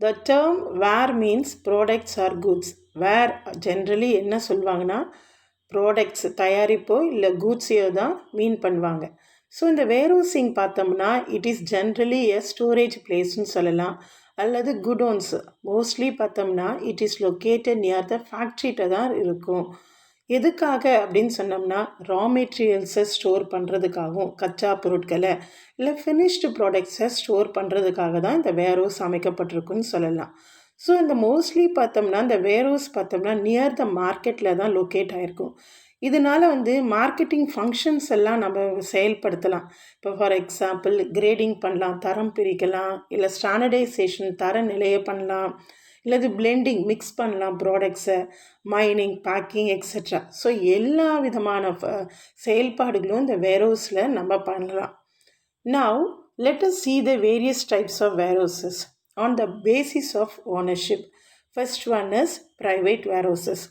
The term where means products or goods. Where generally என்ன சொல்லுவாங்கன்னா products தயாரிப்போ இல்லை கூட்ஸையோ தான் மீன் பண்ணுவாங்க. ஸோ இந்த வேர்ஹவுசிங் பார்த்தோம்னா it is generally a storage பிளேஸ்ன்னு சொல்லலாம், அல்லது குடோன்ஸ். மோஸ்ட்லி பார்த்தோம்னா it is located near the ஃபேக்ட்ரிகிட்ட தான் இருக்கும். எதுக்காக அப்படின்னு சொன்னோம்னா ரா மெட்டீரியல்ஸை ஸ்டோர் பண்ணுறதுக்காகவும் கச்சா பொருட்களை இல்லை ஃபினிஷ்டு ப்ராடக்ட்ஸை ஸ்டோர் பண்ணுறதுக்காக தான் இந்த வேர்ஹவுஸ் அமைக்கப்பட்டிருக்குன்னு சொல்லலாம். ஸோ இந்த மோஸ்ட்லி பார்த்தோம்னா இந்த வேர்ஹவுஸ் பார்த்தோம்னா நியர் த மார்க்கெட்டில் தான் லொக்கேட் ஆகிருக்கும். இதனால் மார்க்கெட்டிங் ஃபங்க்ஷன்ஸ் எல்லாம் நம்ம செயல்படுத்தலாம். இப்போ ஃபார் எக்ஸாம்பிள் கிரேடிங் பண்ணலாம், தரம் பிரிக்கலாம், இல்லை ஸ்டாண்டர்டைசேஷன் தர நிலையை பண்ணலாம், இல்லது பிளெண்டிங் மிக்ஸ் பண்ணலாம் ப்ராடக்ட்ஸை, மைனிங், பேக்கிங் எக்ஸெட்ரா. ஸோ எல்லா விதமான செயல்பாடுகளும் இந்த வேர்ஹவுஸில் நம்ம பண்ணலாம். Now let us see the various types of warehouses on the basis of ownership. First one is private warehouses.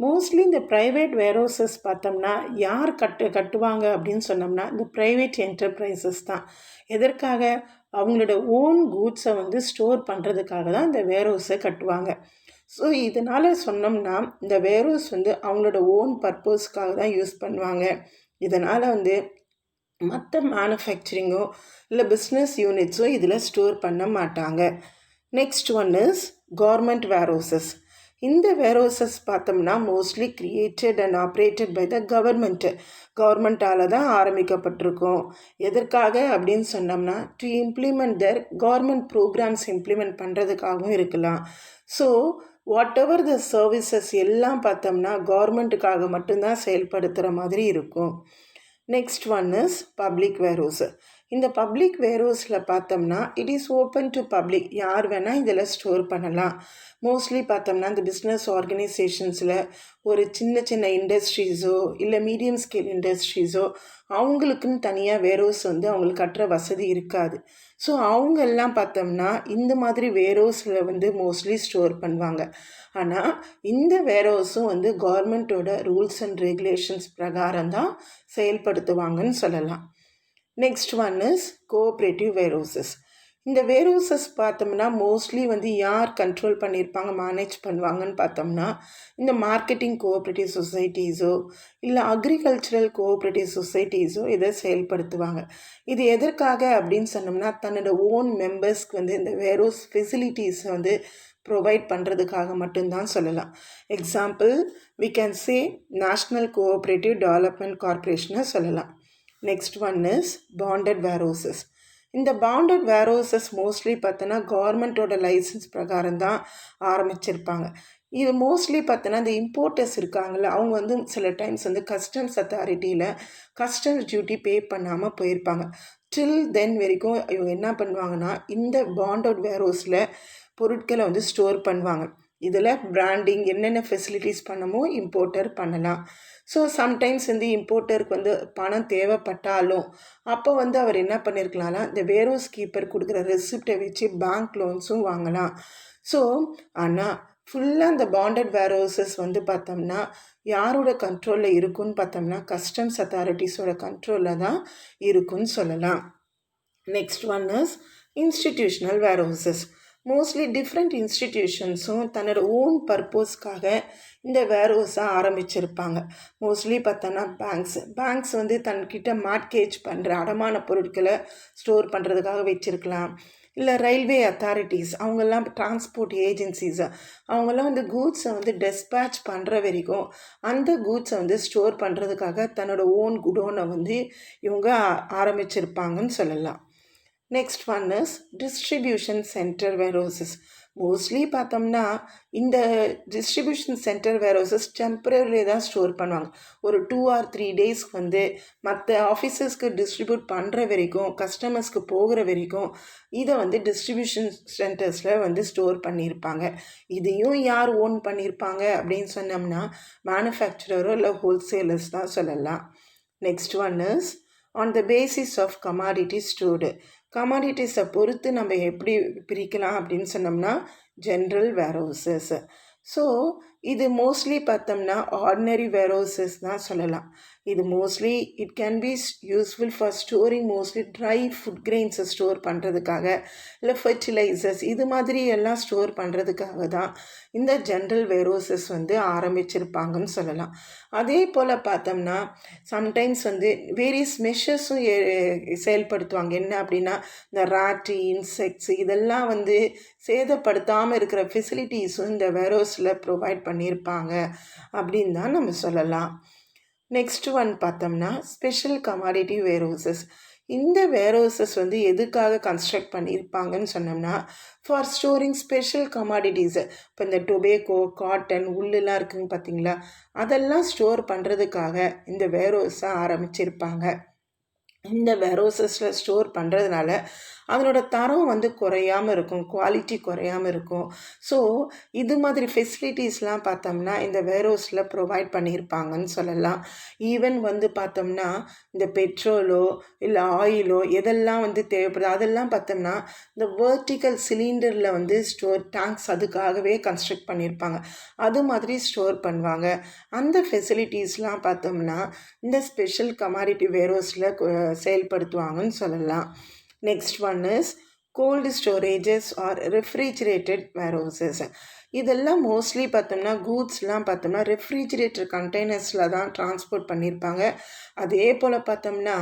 Mostly இந்த ப்ரைவேட் வேர்ஹவுசஸ் பார்த்தோம்னா யார் கட்டுவாங்க அப்படின்னு சொன்னோம்னா இந்த ப்ரைவேட் என்டர்பிரைசஸ் தான். எதற்காக? அவங்களோட ஓன் கூட்ஸை ஸ்டோர் பண்ணுறதுக்காக தான் இந்த வேர்ஹவுஸை கட்டுவாங்க. ஸோ இதனால் சொன்னோம்னா இந்த வேர்ஹவுஸ் அவங்களோட ஓன் பர்பஸ்க்காக தான் யூஸ் பண்ணுவாங்க. இதனால் மற்ற மேனுஃபேக்சரிங்கோ இல்லை பிஸ்னஸ் யூனிட்ஸோ இதில் ஸ்டோர் பண்ண மாட்டாங்க. Next one is government warehouses. இந்த வேர்ஹவுசஸ் பார்த்தோம்னா mostly created and operated by the கவர்மெண்ட்டால் தான் ஆரம்பிக்கப்பட்டிருக்கும். எதற்காக அப்படின்னு சொன்னோம்னா to implement their government programmes implement பண்ணுறதுக்காகவும் இருக்கலாம். So whatever the services எல்லாம் பார்த்தோம்னா கவர்மெண்ட்டுக்காக மட்டும்தான் செயல்படுத்துகிற மாதிரி இருக்கும். Next one is public warehouse. இந்த பப்ளிக் வேர்ஹவுஸில் பார்த்தோம்னா it is open to public, யார் வேணால் இதில் ஸ்டோர் பண்ணலாம். மோஸ்ட்லி பார்த்தோம்னா இந்த பிஸ்னஸ் ஆர்கனைசேஷன்ஸில் ஒரு சின்ன சின்ன இண்டஸ்ட்ரீஸோ இல்லை மீடியம் ஸ்கேல் இண்டஸ்ட்ரீஸோ அவங்களுக்குன்னு தனியாக வேர்ஹவுஸ் அவங்களுக்கு கட்டுற வசதி இருக்காது. ஸோ அவங்கெல்லாம் பார்த்தோம்னா இந்த மாதிரி வேர்ஹவுஸில் மோஸ்ட்லி ஸ்டோர் பண்ணுவாங்க. ஆனால் இந்த வேர்ஹவுஸும் கவர்மெண்ட்டோட ரூல்ஸ் அண்ட் ரெகுலேஷன்ஸ் பிரகாரம் தான் செயல்படுத்துவாங்கன்னு சொல்லலாம். Next one is cooperative warehouses. இந்த வேர்ஹவுசஸ் பார்த்தோம்னா மோஸ்ட்லி யார் கண்ட்ரோல் பண்ணியிருப்பாங்க, மேனேஜ் பண்ணுவாங்கன்னு பார்த்தோம்னா இந்த மார்க்கெட்டிங் கோஆப்ரேட்டிவ் சொசைட்டிஸோ இல்லை அக்ரிகல்ச்சரல் கோஆப்ரேட்டிவ் சொசைட்டிஸோ இதை செயல்படுத்துவாங்க. இது எதற்காக அப்படின்னு சொன்னோம்னா தன்னோட ஓன் மெம்பர்ஸ்க்கு இந்த வேர்ஹவுஸ் ஃபெசிலிட்டிஸை ப்ரொவைட் பண்ணுறதுக்காக மட்டும்தான் சொல்லலாம். Example we can say national cooperative development கார்ப்பரேஷனை சொல்லலாம். Next one is bonded warehouses. இந்த பாண்டட் வேர்ஹவுசஸ் மோஸ்ட்லி பார்த்தோன்னா கவர்மெண்ட்டோட லைசன்ஸ் பிரகாரம் தான் ஆரம்பிச்சிருப்பாங்க. இது மோஸ்ட்லி பார்த்தோன்னா இந்த இம்போர்ட்டர்ஸ் இருக்காங்கள்ல அவங்க சில டைம்ஸ் கஸ்டம்ஸ் அத்தாரிட்டியில் கஸ்டம்ஸ் டியூட்டி பே பண்ணாமல் போயிருப்பாங்க. டில் தென் வரைக்கும் இவங்க என்ன பண்ணுவாங்கன்னா இந்த பாண்டட் வேர்ஹவுஸில் பொருட்களை ஸ்டோர் பண்ணுவாங்க. இதில் பிராண்டிங் என்னென்ன ஃபெசிலிட்டிஸ் பண்ணமோ இம்போர்ட்டர் பண்ணலாம். ஸோ சம்டைம்ஸ் இம்போர்ட்டருக்கு பணம் தேவைப்பட்டாலும் அப்போ அவர் என்ன பண்ணியிருக்கலாம்னா இந்த வேர்ஹவுஸ் கீப்பர் கொடுக்குற ரெசிப்டை வச்சு பேங்க் லோன்ஸும் வாங்கலாம். ஸோ ஆனால் ஃபுல்லாக இந்த பாண்டட் வேர்ஹவுசஸ் பார்த்தோம்னா யாரோட கண்ட்ரோலில் இருக்குன்னு பார்த்தோம்னா கஸ்டம்ஸ் அத்தாரிட்டிஸோட கண்ட்ரோலில் தான் இருக்குன்னு சொல்லலாம். Next one is institutional warehouses. Mostly different இன்ஸ்டிடியூஷன்ஸும் தன்னோட ஓன் பர்பஸ்க்காக இந்த வேர்ஹவுஸை ஆரம்பிச்சிருப்பாங்க. மோஸ்ட்லி பார்த்தோன்னா பேங்க்ஸ் தன்கிட்ட மார்ட்கேஜ் பண்ணுற அடமான பொருட்களை ஸ்டோர் பண்ணுறதுக்காக வச்சுருக்கலாம். இல்லை ரயில்வே அத்தாரிட்டிஸ் அவங்கெல்லாம் டிரான்ஸ்போர்ட் ஏஜென்சிஸ் அவங்கெல்லாம் கூட்ஸை டெஸ்பேட்ச் பண்ணுற வரைக்கும் அந்த கூட்ஸை ஸ்டோர் பண்ணுறதுக்காக தன்னோட ஓன் குடோனை இவங்க ஆரம்பிச்சிருப்பாங்கன்னு சொல்லலாம். Next one is distribution centre warehouses. Mostly பார்த்தோம்னா இந்த டிஸ்ட்ரிபியூஷன் சென்டர் வேர்ஹவுசஸ் டெம்பரரிலே தான் ஸ்டோர் பண்ணுவாங்க. ஒரு 2 or 3 டேஸ்க்கு மற்ற ஆஃபீஸஸ்க்கு டிஸ்ட்ரிபியூட் பண்ணுற வரைக்கும் கஸ்டமர்ஸ்க்கு போகிற வரைக்கும் இதை டிஸ்ட்ரிபியூஷன் சென்டர்ஸில் ஸ்டோர் பண்ணியிருப்பாங்க. இதையும் யார் ஓன் பண்ணியிருப்பாங்க அப்படின்னு சொன்னோம்னா மேனுஃபேக்சரரோ இல்லை ஹோல்சேலர்ஸ் தான் சொல்லலாம். Next one is on the basis of commodity stored. கமாடிட்டிஸை பொறுத்து நம்ம எப்படி பிரிக்கலாம் அப்படின்னு சொன்னோம்னா ஜென்ரல் வேர்ஹவுசஸ். ஸோ இது மோஸ்ட்லி பார்த்தோம்னா ஆர்டினரி வேர்ஹவுசஸ் தான் சொல்லலாம். இது mostly it can be useful for storing mostly dry food கிரெயின்ஸை ஸ்டோர் பண்ணுறதுக்காக, இல்லை ஃபர்டிலைசர்ஸ் இது மாதிரி எல்லாம் ஸ்டோர் பண்ணுறதுக்காக தான் இந்த ஜென்ரல் வேர்ஹவுசஸ் வந்து ஆரம்பிச்சிருப்பாங்கன்னு சொல்லலாம். அதே போல் பார்த்தோம்னா சம்டைம்ஸ் வந்து வேரியஸ் மெஷர்ஸும் செயல்படுத்துவாங்க. என்ன அப்படின்னா இந்த ராட்டு, இன்செக்ட்ஸ் இதெல்லாம் வந்து சேதப்படுத்தாமல் இருக்கிற ஃபெசிலிட்டிஸும் இந்த வேர்ஹவுஸில் ப்ரொவைட் பண்ணியிருப்பாங்க அப்படின்னு தான் நம்ம சொல்லலாம். நெக்ஸ்ட் ஒன் பார்த்தோம்னா ஸ்பெஷல் கமாடிட்டி வேர்ஹவுசஸ். இந்த வேர்ஹவுசஸ் வந்து எதுக்காக கன்ஸ்ட்ரக்ட் பண்ணியிருப்பாங்கன்னு சொன்னோம்னா ஃபார் ஸ்டோரிங் ஸ்பெஷல் கமாடிட்டிஸு. இப்போ இந்த டொபேக்கோ, காட்டன், உள்ளெலாம் இருக்குங்க பார்த்தீங்களா, அதெல்லாம் ஸ்டோர் பண்ணுறதுக்காக இந்த வேர்ஹவுஸை ஆரம்பிச்சிருப்பாங்க. இந்த வேர்ஹவுசஸில் ஸ்டோர் பண்ணுறதுனால அதனோட தரம் வந்து குறையாமல் இருக்கும், குவாலிட்டி குறையாமல் இருக்கும். ஸோ இது மாதிரி ஃபெசிலிட்டிஸ்லாம் பார்த்தோம்னா இந்த வேர்ஹவுஸில் ப்ரொவைட் பண்ணியிருப்பாங்கன்னு சொல்லலாம். ஈவன் வந்து பார்த்தோம்னா இந்த பெட்ரோலோ இல்லை ஆயிலோ எதெல்லாம் வந்து தேவைப்படுது அதெல்லாம் பார்த்தோம்னா இந்த வெர்டிக்கல் சிலிண்டரில் வந்து ஸ்டோர் டேங்க்ஸ் அதுக்காகவே கன்ஸ்ட்ரக்ட் பண்ணியிருப்பாங்க. அது மாதிரி ஸ்டோர் பண்ணுவாங்க. அந்த ஃபெசிலிட்டிஸ்லாம் பார்த்தோம்னா இந்த ஸ்பெஷல் கமாடிட்டி வேர்ஹவுஸில் செயல்படுத்துவாங்கன்னு சொல்லலாம். Next one is cold storages or refrigerated warehouses. இதெல்லாம் மோஸ்ட்லி பார்த்தோம்னா கூட்ஸ்லாம் பார்த்தோம்னா ரெஃப்ரிஜிரேட்டர் கண்டெய்னர்ஸில் தான் டிரான்ஸ்போர்ட் பண்ணியிருப்பாங்க. அதே போல் பார்த்தோம்னா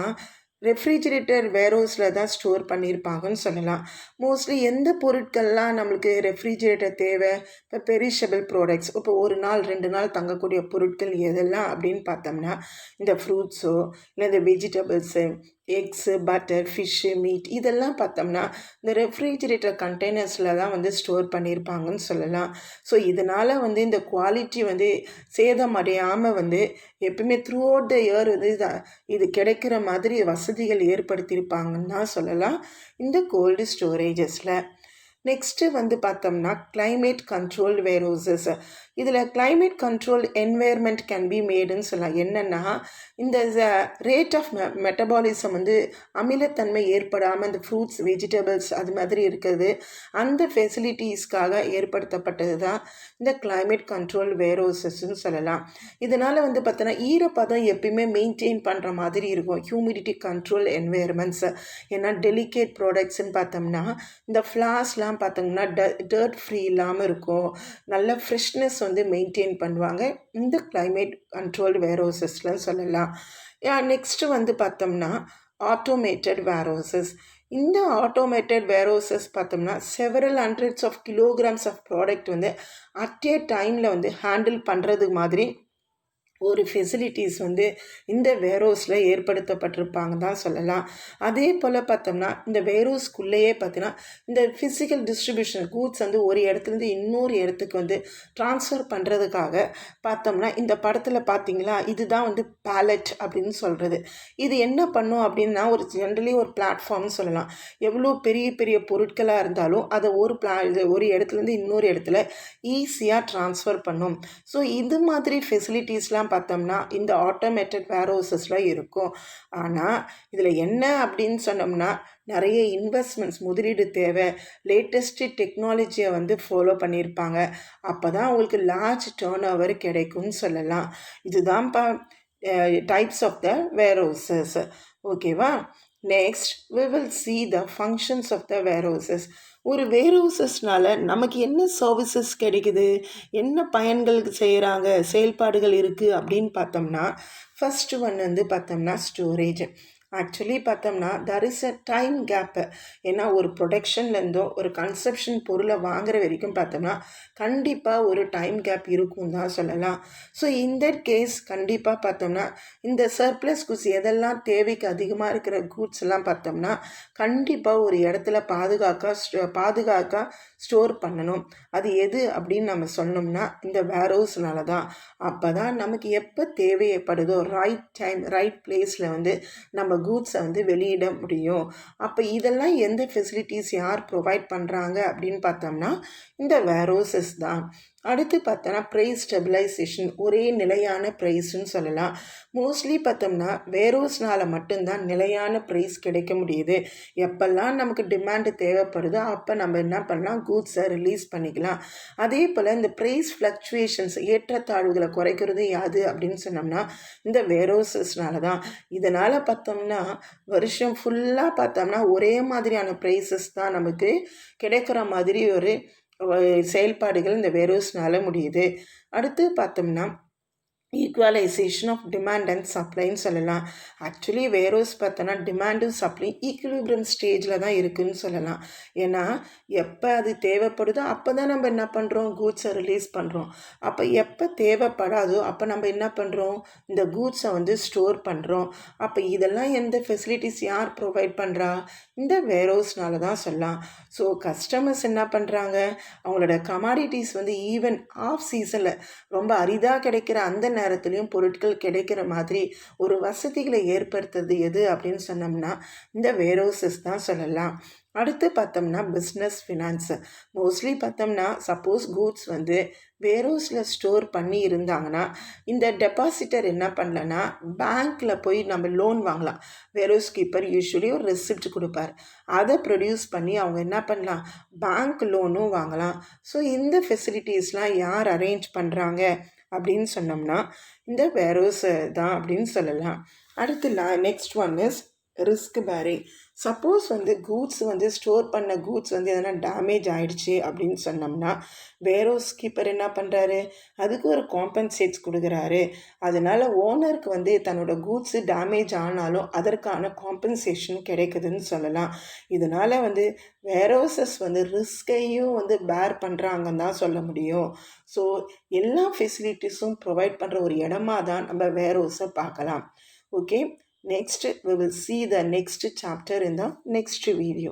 ரெஃப்ரிஜிரேட்டர் வேர்ஹவுஸில் தான் ஸ்டோர் பண்ணியிருப்பாங்கன்னு சொல்லலாம். மோஸ்ட்லி எந்த பொருட்கள்லாம் நம்மளுக்கு ரெஃப்ரிஜிரேட்டர் தேவை, இப்போ பெரிஷபிள் ப்ராடக்ட்ஸ், இப்போ 1 நாள் 2 நாள் தங்கக்கூடிய பொருட்கள் எதெல்லாம் அப்படின்னு பார்த்தோம்னா இந்த ஃப்ரூட்ஸோ இல்லை இந்த vegetables, x, butter, fish, meet இதெல்லாம் பார்த்தோம்னா இந்த ரெஃப்ரிஜிரேட்டர் கண்டெய்னர்ஸில் தான் வந்து ஸ்டோர் பண்ணியிருப்பாங்கன்னு சொல்லலாம். ஸோ இதனால் வந்து இந்த குவாலிட்டி வந்து சேதம் அடையாமல் வந்து எப்பவுமே த்ரூ அவுட் த இயர் வந்து இது கிடைக்கிற மாதிரி வசதிகள் ஏற்படுத்தியிருப்பாங்கன்னு தான் சொல்லலாம் இந்த கோல்டு ஸ்டோரேஜஸில். நெக்ஸ்ட்டு வந்து பார்த்தோம்னா கிளைமேட் கண்ட்ரோல்டு வேர்ஹவுசஸ். இதில் climate control environment can be மேடுன்னு சொல்லலாம். என்னென்னா இந்த ரேட் ஆஃப் மெட்டபாலிசம் வந்து அமிலத்தன்மை ஏற்படாமல் இந்த ஃப்ரூட்ஸ், வெஜிடபிள்ஸ் அது மாதிரி இருக்குது. அந்த ஃபெசிலிட்டிஸ்க்காக ஏற்படுத்தப்பட்டது தான் இந்த கிளைமேட் கண்ட்ரோல் வேர்ஹவுசஸ்ன்னு சொல்லலாம். இதனால் வந்து பார்த்தோன்னா ஈரப்பதம் எப்பயுமே மெயின்டைன் பண்ணுற மாதிரி இருக்கும். Humidity control environments. ஏன்னா டெலிகேட் ப்ராடக்ட்ஸ்ன்னு பார்த்தோம்னா இந்த ஃப்ளார்ஸ்லாம் பார்த்தோம்னா டர்ட் ஃப்ரீ இல்லாமல் இருக்கும். நல்ல ஃப்ரெஷ்னஸ் வந்து மெயின்டைன் பண்ணுவாங்க இந்த கிளைமேட் கண்ட்ரோல்டு வேர்ஹவுசஸில் சொல்லலாம். நெக்ஸ்ட்டு வந்து பார்த்தோம்னா ஆட்டோமேட்டட் வேர்ஹவுசஸ். இந்த ஆட்டோமேட்டட் வேர்ஹவுசஸ் பார்த்தோம்னா several hundreds of kilograms of product வந்து அட் ஏ டைமில் வந்து ஹேண்டில் பண்ணுறது மாதிரி ஒரு ஃபெசிலிட்டிஸ் வந்து இந்த வேர்ஹவுஸில் ஏற்படுத்தப்பட்டிருப்பாங்க தான் சொல்லலாம். அதே போல் பார்த்தோம்னா இந்த வேர்ஹவுஸ்க்குள்ளேயே பார்த்தீங்கன்னா இந்த ஃபிசிக்கல் டிஸ்ட்ரிபியூஷன் கூட்ஸ் வந்து ஒரு இடத்துலேருந்து இன்னொரு இடத்துக்கு வந்து ட்ரான்ஸ்ஃபர் பண்ணுறதுக்காக பார்த்தோம்னா இந்த படத்தில் பார்த்தீங்களா இதுதான் வந்து பேலட் அப்படின்னு சொல்கிறது. இது என்ன பண்ணும் அப்படின்னா ஒரு ஜென்ரலி ஒரு பிளாட்ஃபார்ம்னு சொல்லலாம். எவ்வளோ பெரிய பெரிய பொருட்களாக இருந்தாலும் அதை ஒரு இடத்துலேருந்து இன்னொரு இடத்துல ஈஸியாக ட்ரான்ஸ்ஃபர் பண்ணும். ஸோ இது மாதிரி ஃபெசிலிட்டிஸ்லாம் பார்த்தோம்னா இந்த ஆட்டோமேட்டட் வேர்ஹவுசஸில் இருக்கும். ஆனால் இதில் என்ன அப்படின்னு சொன்னோம்னா நிறைய இன்வெஸ்ட்மெண்ட்ஸ் முதலீடு தேவை. லேட்டஸ்ட்டு டெக்னாலஜியை வந்து ஃபாலோ பண்ணியிருப்பாங்க. அப்போ தான் உங்களுக்கு லார்ஜ் டேர்ன் ஓவர் கிடைக்கும்னு சொல்லலாம். இதுதான்ப்பா டைப்ஸ் ஆஃப் த வேர்ஹவுசஸ். ஓகேவா? Next we will see the functions of the warehouses. ஒரு வேர்ஹவுசஸ்னால் நமக்கு என்ன சர்வீசஸ் கிடைக்குது, என்ன பயன்கள் செய்கிறாங்க, செயல்பாடுகள் இருக்குது அப்படின்னு பார்த்தோம்னா ஃபஸ்ட்டு ஒன் வந்து பார்த்தோம்னா ஸ்டோரேஜ். ஆக்சுவலி பார்த்தோம்னா there is a time gap. ஏன்னா ஒரு ப்ரொடக்ஷன்லேருந்தோ ஒரு கன்சப்ஷன் பொருளை வாங்குற வரைக்கும் பார்த்தோம்னா கண்டிப்பாக ஒரு டைம் கேப் இருக்கும் தான் சொல்லலாம். ஸோ இந்த கேஸ் கண்டிப்பாக பார்த்தோம்னா இந்த சர்ப்ளஸ் குட்ஸ் எதெல்லாம் தேவைக்கு அதிகமாக இருக்கிற கூட்ஸ் எல்லாம் பார்த்தோம்னா கண்டிப்பாக ஒரு இடத்துல பாதுகாக்க ஸ்டோர் பண்ணணும். அது எது அப்படின்னு நம்ம சொன்னோம்னா இந்த வேர்ஹவுஸ்னால தான். அப்போ தான் நமக்கு எப்போ தேவைப்படுதோ ரைட் டைம் ரைட் பிளேஸில் வந்து நம்ம கூட்ஸை வந்து வெளியிட முடியும். அப்போ இதெல்லாம் எந்த ஃபெசிலிட்டிஸ் யார் ப்ரொவைட் பண்ணுறாங்க அப்படின்னு பார்த்தோம்னா இந்த வேர்ஹவுசஸ் தான். அடுத்து பார்த்தோன்னா ப்ரைஸ் ஸ்டெபிலைசேஷன், ஒரே நிலையான ப்ரைஸ்ன்னு சொல்லலாம். மோஸ்ட்லி பார்த்தோம்னா வேர்ஹவுஸ்னால் மட்டும்தான் நிலையான ப்ரைஸ் கிடைக்க முடியுது. எப்பெல்லாம் நமக்கு டிமாண்டு தேவைப்படுதோ அப்போ நம்ம என்ன பண்ணலாம், கூட்ஸை ரிலீஸ் பண்ணிக்கலாம். அதே போல் இந்த ப்ரைஸ் ஃப்ளக்சுவேஷன்ஸ், ஏற்றத்தாழ்வுகளை குறைக்கிறது யாது அப்படின்னு சொன்னோம்னா இந்த வேர்ஹவுசஸ்னால தான். இதனால் பார்த்தோம்னா வருஷம் ஃபுல்லாக பார்த்தோம்னா ஒரே மாதிரியான ப்ரைஸஸ் தான் நமக்கு கிடைக்கிற மாதிரி ஒரு செயல்பாடுகள் இந்த வேர்ஹவுஸ்னால முடியுது. அடுத்து பார்த்தோம்னா ஈக்குவலைசேஷன் ஆஃப் டிமாண்ட் அண்ட் சப்ளைன்னு சொல்லலாம். ஆக்சுவலி வேர்ஹவுஸ் பார்த்தோன்னா டிமாண்டும் சப்ளை ஈக்குலிபிரியம் ஸ்டேஜில் தான் இருக்குதுன்னு சொல்லலாம். ஏன்னா எப்போ அது தேவைப்படுதோ அப்போ தான் நம்ம என்ன பண்ணுறோம், கூட்ஸை ரிலீஸ் பண்ணுறோம். அப்போ எப்போ தேவைப்படாதோ அப்போ நம்ம என்ன பண்ணுறோம், இந்த கூட்ஸை வந்து ஸ்டோர் பண்ணுறோம். அப்போ இதெல்லாம் எந்த ஃபெசிலிட்டிஸ் யார் ப்ரொவைட் பண்ணுறா, இந்த வேர்ஹவுஸ்னால தான் சொல்லலாம். ஸோ கஸ்டமர்ஸ் என்ன பண்ணுறாங்க, அவங்களோட கமாடிட்டிஸ் வந்து ஈவன் ஆஃப் சீசனில் ரொம்ப அரிதாக கிடைக்கிற அந்த நேரத்துலையும் பொருட்கள் கிடைக்கிற மாதிரி ஒரு வசதிகளை ஏற்படுத்துறது எது அப்படின்னு சொன்னோம்னா இந்த வேர்ஹவுசஸ் தான் சொல்லலாம். அடுத்து பார்த்தோம்னா பிஸ்னஸ் ஃபினான்ஸு. மோஸ்ட்லி பார்த்தோம்னா சப்போஸ் கூட்ஸ் வந்து வேர்ஹவுஸில் ஸ்டோர் பண்ணி இருந்தாங்கன்னா இந்த டெபாசிட்டர் என்ன பண்ணலன்னா பேங்க்கில் போய் நம்ம லோன் வாங்கலாம். வேர்ஹவுஸ் கீப்பர் யூஸ்வலி ஒரு ரெசிப்ட் கொடுப்பார், அதை ப்ரொடியூஸ் பண்ணி அவங்க என்ன பண்ணலாம், பேங்க் லோனும் வாங்கலாம். ஸோ இந்த ஃபெசிலிட்டிஸ்லாம் யார் அரேஞ்ச் பண்ணுறாங்க அப்படின்னு சொன்னோம்னா இந்த வேர்ஹவுஸ் தான் அப்படின்னு சொல்லலாம். அடுத்து next one is risk bearing. Suppose வந்து கூட்ஸ் வந்து ஸ்டோர் பண்ண கூட்ஸ் வந்து எதனா டேமேஜ் ஆகிடுச்சு அப்படின்னு சொன்னோம்னா வேர்ஹவுஸ் கீப்பர் என்ன பண்ணுறாரு, அதுக்கு ஒரு காம்பன்சேட்ஸ் கொடுக்குறாரு. அதனால் ஓனருக்கு வந்து தன்னோட கூட்ஸு டேமேஜ் ஆனாலும் அதற்கான காம்பன்சேஷன் கிடைக்குதுன்னு சொல்லலாம். இதனால் வந்து வேர்ஹவுசஸ் வந்து ரிஸ்கையும் வந்து பேர் பண்ணுறாங்கன்னு தான் சொல்ல முடியும். ஸோ எல்லா ஃபெசிலிட்டிஸும் ப்ரொவைட் பண்ணுற ஒரு இடமா தான் நம்ம வேர்ஹவுஸை பார்க்கலாம். Okay, next we will see the next chapter in the next video.